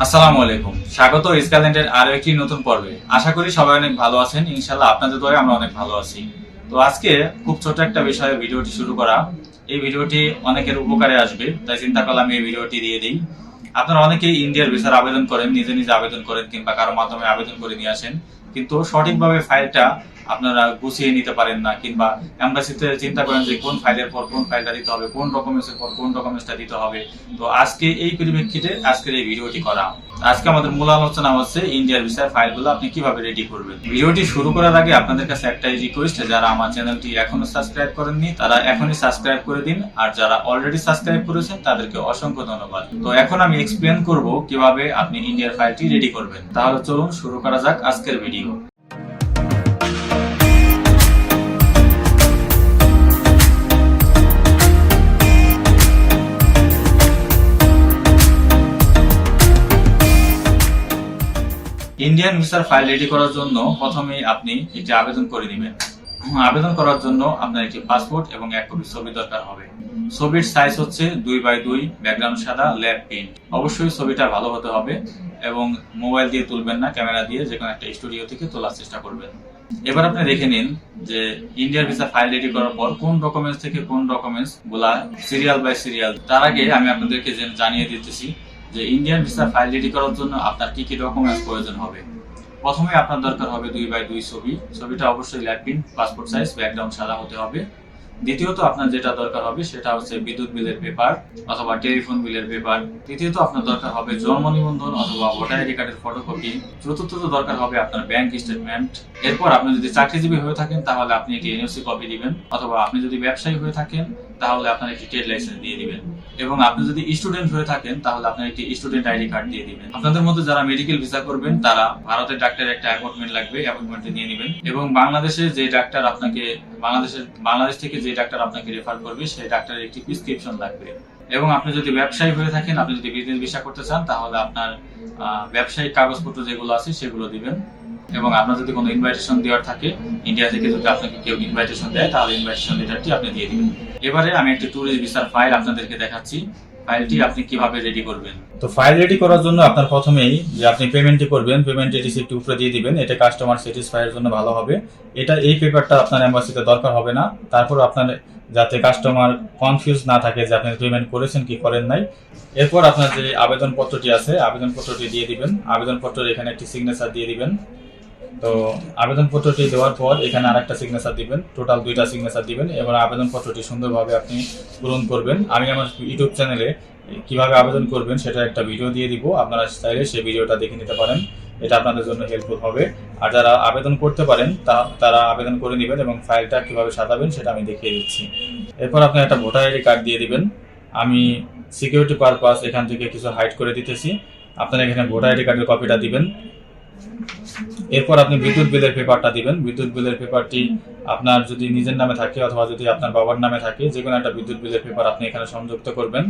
আসসালামু আলাইকুম, স্বাগত স্কাইল্যান্ডের আরো একটি নতুন পর্বে। আশা করি সবাই অনেক ভালো আছেন। ইনশাআল্লাহ আপনাদের দোয়ায় আমরা অনেক ভালো আছি। তো আজকে খুব ছোট একটা বিষয়ে ভিডিওটি শুরু করা। এই ভিডিওটি অনেকের উপকারে আসবে, তাই চিন্তা করলাম এই ভিডিওটি দিয়ে দিই। আপনারা অনেকেই ইন্ডিয়ার ভিসার আবেদন করেন, নিজে নিজে আবেদন করেন কিংবা কারো মাধ্যমে আবেদন করে নিয়ে আসেন, কিন্তু সঠিকভাবে ফাইলটা আপনারা গুছিয়ে নিতে পারেন না, কিংবা এমবাসিতে চিন্তা করেন যে কোন ফাইলের পর কোন ফাইলটা দিতে হবে, কোন ডকুমেন্টসের পর কোন ডকুমেন্টসটা দিতে হবে। তো আজকে এই পরিপ্রেক্ষিতে আজকের এই ভিডিওটি করা। আজকে আমাদের মূল আলোচনা হচ্ছে ইন্ডিয়ার ভিসার ফাইলগুলো আপনি কিভাবে রেডি করবেন। ভিডিওটি শুরু করার আগে আপনাদের কাছে একটাই রিকোয়েস্ট, যারা আমার চ্যানেলটি এখনো সাবস্ক্রাইব করেননি তারা এখনই সাবস্ক্রাইব করে দিন, আর যারা অলরেডি সাবস্ক্রাইব করেছেন তাদেরকে অসংখ্য ধন্যবাদ। তো এখন আমি এক্সপ্লেন করব কিভাবে আপনি ইন্ডিয়ার ফাইলটি রেডি করবেন। তাহলে চলুন শুরু করা যাক আজকের ভিডিও। ইন্ডিয়ান ভিসার ফাইল রেডি করার জন্য প্রথমে আপনি একটি আবেদন করে নেবেন। আবেদন করার জন্য আপনার একটি পাসপোর্ট এবং এক কপি ছবি দরকার হবে। ছবির সাইজ হচ্ছে 2x2, ব্যাকগ্রাউন্ড সাদা, ল্যাব প্রিন্ট। অবশ্যই ছবিটা ভালো হতে হবে এবং মোবাইল দিয়ে তুলবেন না, ক্যামেরা দিয়ে যে কোনো একটা স্টুডিও থেকে তোলার চেষ্টা করবেন। এবার আপনি দেখে নিন যে ইন্ডিয়ার ভিসা ফাইল রেডি করার পর কোন ডকুমেন্টস থেকে কোন ডকুমেন্টস গুলা সিরিয়াল বাই সিরিয়াল। তার আগে আমি আপনাদেরকে জানিয়ে দিতেছি যে ইন্ডিয়ান ভিসা ফাইল রেডি করার জন্য আপনার কি কি ডকুমেন্টস প্রয়োজন হবে। প্রথমে আপনার দরকার হবে 2x2 ছবি। ছবিটা অবশ্যই lab print, passport size, background সাদা হতে হবে। দ্বিতীয়ত আপনার যেটা দরকার হবে সেটা হচ্ছে বিদ্যুৎ বিলের পেপার অথবা টেলিফোন বিলের পেপার। তৃতীয়ত আপনার দরকার হবে জন্ম নিবন্ধন অথবা ভোটার আইডি কার্ডের ফটোকপি। চতুর্থত দরকার হবে আপনার ব্যাংক স্টেটমেন্ট। এরপর আপনি যদি চাকরিজীবী হয়ে থাকেন তাহলে আপনি একটি এনওসি কপি দিবেন, অথবা আপনি যদি ব্যবসায়ী হয়ে থাকেন তাহলে আপনার একটি ট্রেড লাইসেন্স দিয়ে দিবেন, এবং আপনি যদি স্টুডেন্ট হয়ে থাকেন তাহলে আপনার একটি স্টুডেন্ট আইডি কার্ড দিয়ে দিবেন। আপনাদের মধ্যে যারা মেডিকেল ভিসা করবেন তারা ভারতের ডাক্তারের একটা অ্যাপয়েন্টমেন্ট লাগবে, অ্যাপয়েন্টমেন্টটি নিয়ে নেবেন। এবং বাংলাদেশে যে ডাক্তার আপনাকে বাংলাদেশ থেকে যে ডাক্তার আপনাকে রেফার করবে সেই ডাক্তারের একটি প্রেসক্রিপশন লাগবে। এবং আপনি যদি ব্যবসায়ী হয়ে থাকেন, আপনি যদি বিজনেস ভিসা করতে চান তাহলে আপনার ব্যবসায়িক কাগজপত্র যেগুলো আছে সেগুলো দিবেন। এবং আপনার যদি কোনো ইনভাইটেশন দেওয়ার থাকে, ইন্ডিয়া থেকে যদি আপনাকে কেউ ইনভাইটেশন দেয় তাহলে ইনভাইটেশন লেটারটি আপনি দিয়ে দিবেন। এবারে আমি একটি ট্যুরিস্ট ভিসার ফাইল আপনাদেরকে দেখাচ্ছি। ফাইলটি আপনি কিভাবে রেডি করবেন। তো ফাইল রেডি করার জন্য আপনার প্রথমেই যে আপনি পেমেন্টটি করবেন, পেমেন্টের রিসিপ্টটি উপরে দিয়ে দিবেন। এটা কাস্টমার স্যাটিসফাইয়ের জন্য ভালো হবে। এই পেপারটা আপনার এম্বাসিতে দরকার হবে না। তারপর আপনার যাতে কাস্টমার কনফিউজ না থাকে যে আপনি পেমেন্ট করেছেন কি করেন নাই। এরপর আপনার যে আবেদনপত্রটি আছে আবেদনপত্রটি দিয়ে দিবেন। আবেদনপত্রের এখানে একটি সিগনেচার দিয়ে দিবেন। তো আবেদনপত্রটি দেওয়ার পর এখানে আরেকটা সিগনেচার দিবেন, টোটাল 2টা সিগনেচার দিবেন। এবার আবেদনপত্রটি সুন্দরভাবে আপনি পূরণ করবেন। আমি আমার ইউটিউব চ্যানেলে কিভাবে আবেদন করবেন সেটা একটা ভিডিও দিয়ে দিব, আপনারা চাইলে সেই ভিডিওটা দেখে নিতে পারেন। এটা আপনাদের জন্য হেল্পফুল হবে। আর যারা আবেদন করতে পারেন তারা আবেদন করে নেবেন এবং ফাইলটা কিভাবে সাজাবেন সেটা আমি দেখিয়ে দিচ্ছি। এরপর আপনি একটা ভোটার আইডি কার্ড দিয়ে দিবেন। আমি সিকিউরিটি পারপাস এখান থেকে কিছু হাইড করে দিতেছি। আপনারা এখানে ভোটার আইডি কার্ডের কপিটা দিবেন। এরপর আপনি বিদ্যুৎ বিলের পেপারটা দিবেন। বিদ্যুৎ বিলের পেপারটি আপনার যদি নিজের নামে থাকে অথবা যদি আপনার বাবার নামে থাকে, যে কোনো একটা বিদ্যুৎ বিলের পেপার আপনি এখানে সংযুক্ত করবেন।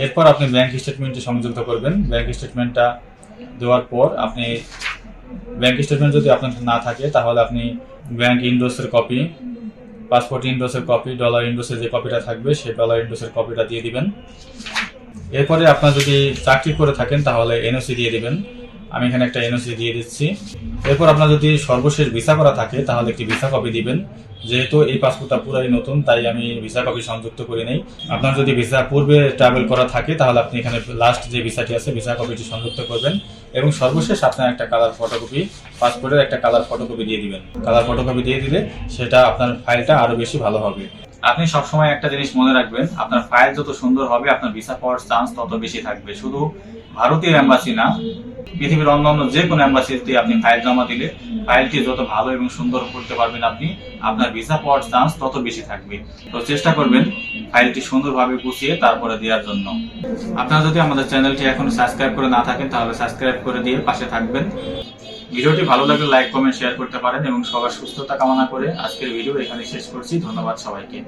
এরপর আপনি ব্যাংক স্টেটমেন্টটি সংযুক্ত করবেন। ব্যাংক স্টেটমেন্টটা দেওয়ার পর আপনি ব্যাংক স্টেটমেন্ট যদি আপনার না থাকে তাহলে আপনি ব্যাংক ইনভয়েসের কপি, পাসপোর্ট ইনভয়েসের কপি, ডলার ইনভয়েসের যে কপিটা থাকবে সেই ডলার ইনভয়েসের কপিটা দিয়ে দিবেন। এরপরে আপনার যদি চাকরি করে থাকেন তাহলে এনওসি দিয়ে দিবেন। আমি এখানে একটা এনওসি দিয়ে দিচ্ছি। এরপর আপনার যদি সর্বশেষ ভিসা করা থাকে তাহলে একটি ভিসা কপি দিবেন। যেহেতু এই পাসপোর্টটা পুরাই নতুন তাই আমি ভিসা কপি সংযুক্ত করি নাই। আপনার যদি ভিসা পূর্বে ট্রাভেল করা থাকে তাহলে আপনি এখানে লাস্ট যে ভিসাটি আছে ভিসা কপিটি সংযুক্ত করবেন। এবং সর্বশেষ আপনার একটা কালার ফটোকপি, পাসপোর্টের একটা কালার ফটোকপি দিয়ে দিবেন। কালার ফটোকপি দিয়ে দিলে সেটা আপনার ফাইলটা আরো বেশি ভালো হবে। আপনি সবসময় একটা জিনিস মনে রাখবেন, আপনার ফাইল যত সুন্দর হবে আপনার ভিসা পাওয়ার চান্স তত বেশি থাকবে। শুধু ভারতীয় এম্বাসি না, পৃথিবীর অন্যান্য যে কোনো এম্বাসিতে আপনি ফাইল জমা দিলে ফাইলটি যত ভালো এবং সুন্দর করতে পারবেন আপনি, আপনার ভিসা পাওয়ার চান্স তত বেশি থাকবে। তো চেষ্টা করবেন ফাইলটি সুন্দরভাবে গুছিয়ে তারপরে দেওয়ার জন্য। আপনারা যদি আমাদের চ্যানেলটি এখন সাবস্ক্রাইব করে না থাকেন তাহলে সাবস্ক্রাইব করে দিয়ে পাশে থাকবেন। ভিডিওটি ভালো লাগলে লাইক, কমেন্ট, শেয়ার করতে পারেন এবং সবার সুস্থতা কামনা করে আজকের ভিডিও এখানে শেষ করছি। ধন্যবাদ সবাইকে।